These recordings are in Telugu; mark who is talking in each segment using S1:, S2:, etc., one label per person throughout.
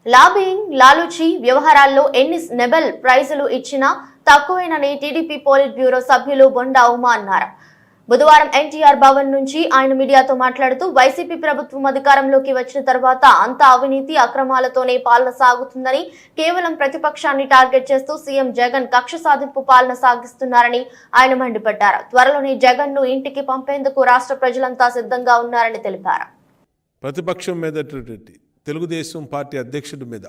S1: లాబింగ్, లాలూచి వ్యవహారాల్లో ఎన్ని నోబెల్ ప్రైజులు ఇచ్చినా తక్కువేనని టీడీపీ పోలిట్ బ్యూరో సభ్యులు బొండా ఉమా అన్నారు. బుధవారం ఎన్టీఆర్ భవన్ నుంచి ఆయన మీడియాతో మాట్లాడుతూ వైసీపీ ప్రభుత్వం అధికారంలోకి వచ్చిన తర్వాత అంతా అవినీతి అక్రమాలతోనే పాలన సాగుతుందని, కేవలం ప్రతిపక్షాన్ని టార్గెట్ చేస్తూ సీఎం జగన్ కక్ష సాధింపు పాలన సాగిస్తున్నారని ఆయన మండిపడ్డారు. త్వరలోనే జగన్ ను ఇంటికి పంపేందుకు రాష్ట్ర ప్రజలంతా సిద్ధంగా ఉన్నారని తెలిపారు.
S2: ప్రతిపక్షం మీద తెలుగుదేశం పార్టీ అధ్యక్షుడి మీద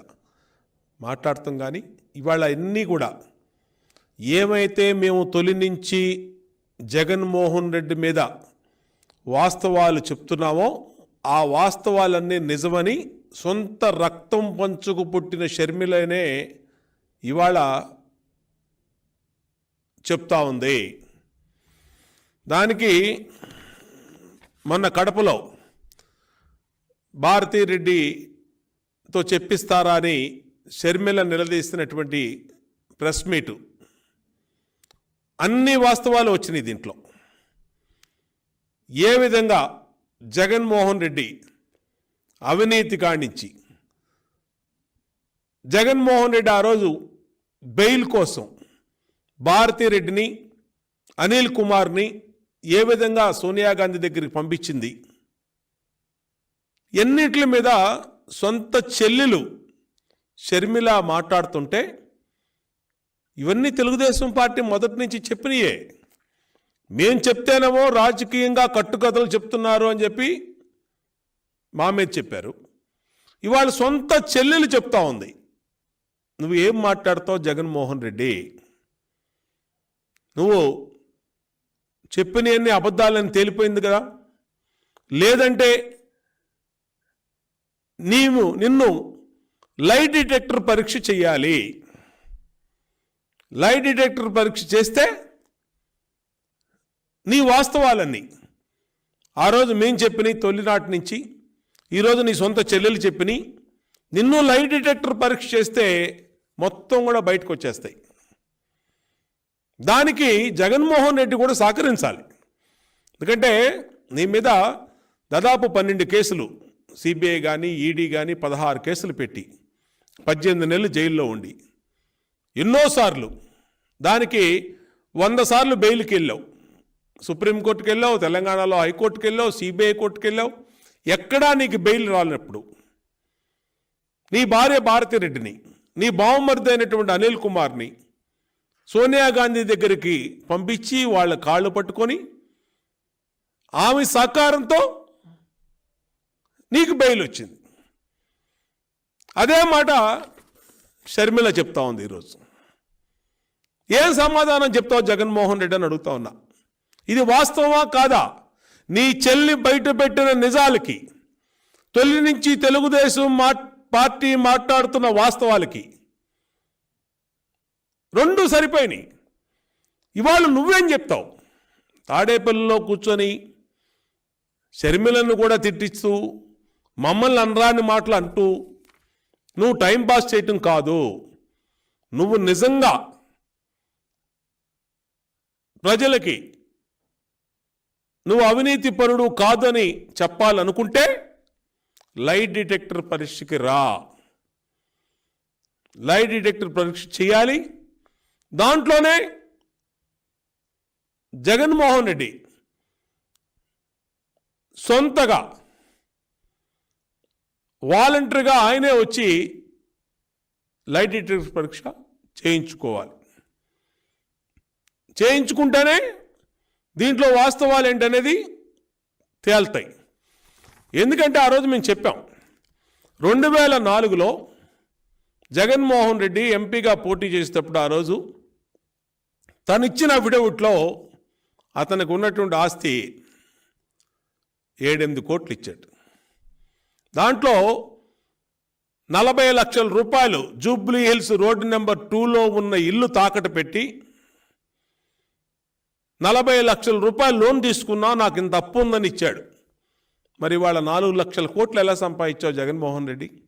S2: మాట్లాడతాం, కానీ ఇవాళ అన్నీ కూడా ఏమైతే మేము తొలి నుంచి జగన్మోహన్ రెడ్డి మీద వాస్తవాలు చెప్తున్నామో ఆ వాస్తవాలన్నీ నిజమని సొంత రక్తం పంచుకు పుట్టిన షర్మిలనే ఇవాళ చెప్తా ఉంది. దానికి మొన్న కడపలో భారతీరెడ్డితో చెప్పిస్తారా అని షర్మిల నిలదీసినటువంటి ప్రెస్ మీటు అన్ని వాస్తవాలు వచ్చినాయి. దీంట్లో ఏ విధంగా జగన్మోహన్ రెడ్డి అవినీతి కాణించి జగన్మోహన్ రెడ్డి ఆ రోజు బెయిల్ కోసం భారతీరెడ్డిని, అనిల్ కుమార్ని ఏ విధంగా సోనియా గాంధీ దగ్గరికి పంపించింది, ఎన్నిటి మీద సొంత చెల్లెలు షర్మిల మాట్లాడుతుంటే ఇవన్నీ తెలుగుదేశం పార్టీ మొదటి నుంచి చెప్పినయే. మేం చెప్తేనేమో రాజకీయంగా కట్టుకథలు చెప్తున్నారు అని చెప్పి మా మీద చెప్పారు. ఇవాళ సొంత చెల్లెలు చెప్తా ఉంది, నువ్వు ఏం మాట్లాడతావు జగన్మోహన్ రెడ్డి, నువ్వు చెప్పినవన్నీ అబద్ధాలని తేలిపోయింది కదా, లేదంటే నిన్ను లై డిటెక్టర్ పరీక్ష చేయాలి, లై డిటెక్టర్ పరీక్ష చేస్తే నీ వాస్తవాలన్నీ ఆ రోజు మేము చెప్పినాయి తొలినాటి నుంచి ఈరోజు నీ సొంత చెల్లెలు చెప్పినాయి, నిన్ను లై డిటెక్టర్ పరీక్ష చేస్తే మొత్తం కూడా బయటకు వచ్చేస్తాయి. దానికి జగన్మోహన్ రెడ్డి కూడా సహకరించాలి. ఎందుకంటే నీ మీద దాదాపు 12 కేసులు సిబిఐ కానీ ఈడీ కానీ 16 కేసులు పెట్టి 18 నెలలు జైల్లో ఉండి ఎన్నోసార్లు దానికి 100 సార్లు బెయిల్కి వెళ్ళావు, సుప్రీంకోర్టుకి వెళ్ళావు, తెలంగాణలో హైకోర్టుకి వెళ్ళావు, సిబిఐ కోర్టుకి వెళ్ళావు, ఎక్కడా నీకు బెయిల్ రాలినప్పుడు నీ భార్య భారతిరెడ్డిని, నీ బావమరిది అయినటువంటి అనిల్ కుమార్ని సోనియా గాంధీ దగ్గరికి పంపించి వాళ్ళ కాళ్ళు పట్టుకొని ఆమె సహకారంతో నీకు బెయిల్ వచ్చింది. అదే మాట షర్మిల చెప్తా ఉంది ఈరోజు. ఏం సమాధానం చెప్తావు జగన్మోహన్ రెడ్డి అని అడుగుతా ఉన్నా. ఇది వాస్తవమా కాదా? నీ చెల్లి బయట పెట్టిన నిజాలకి, తొలి నుంచి తెలుగుదేశం పార్టీ మాట్లాడుతున్న వాస్తవాలకి రెండు సరిపోయినాయి. ఇవాళ నువ్వేం చెప్తావు? తాడేపల్లిలో కూర్చొని షర్మిలను కూడా తిట్టిస్తూ మమ్మల్ని అనరాని మాటలు అంటూ నువ్వు టైంపాస్ చేయటం కాదు, నువ్వు నిజంగా ప్రజలకి నువ్వు అవినీతి పరుడు కాదని చెప్పాలనుకుంటే లై డిటెక్టర్ పరీక్షకి రా, లై డిటెక్టర్ పరీక్ష చేయాలి. దాంట్లోనే జగన్మోహన్ రెడ్డి సొంతగా వాలంటరీగా ఆయనే వచ్చి లై డిటెక్టర్ పరీక్ష చేయించుకోవాలి. చేయించుకుంటేనే దీంట్లో వాస్తవాలు ఏంటనేది తేల్తాయి. ఎందుకంటే ఆ రోజు మేము చెప్పాం, 2004లో జగన్మోహన్ రెడ్డి ఎంపీగా పోటీ చేసేటప్పుడు ఆ రోజు తనిచ్చిన అఫిడవిట్లో అతనికి ఉన్నటువంటి ఆస్తి 7-8 కోట్లు ఇచ్చాడు. దాంట్లో 40 లక్షల రూపాయలు జూబ్లీ హిల్స్ రోడ్డు నెంబర్ 2లో ఉన్న ఇల్లు తాకట్టు పెట్టి 40 లక్షల రూపాయలు లోన్ తీసుకున్నా, నాకు ఇంత అప్పు ఉందని ఇచ్చాడు. మరి వాళ్ళ 4 లక్షల కోట్లు ఎలా సంపాదించావు జగన్మోహన్ రెడ్డి?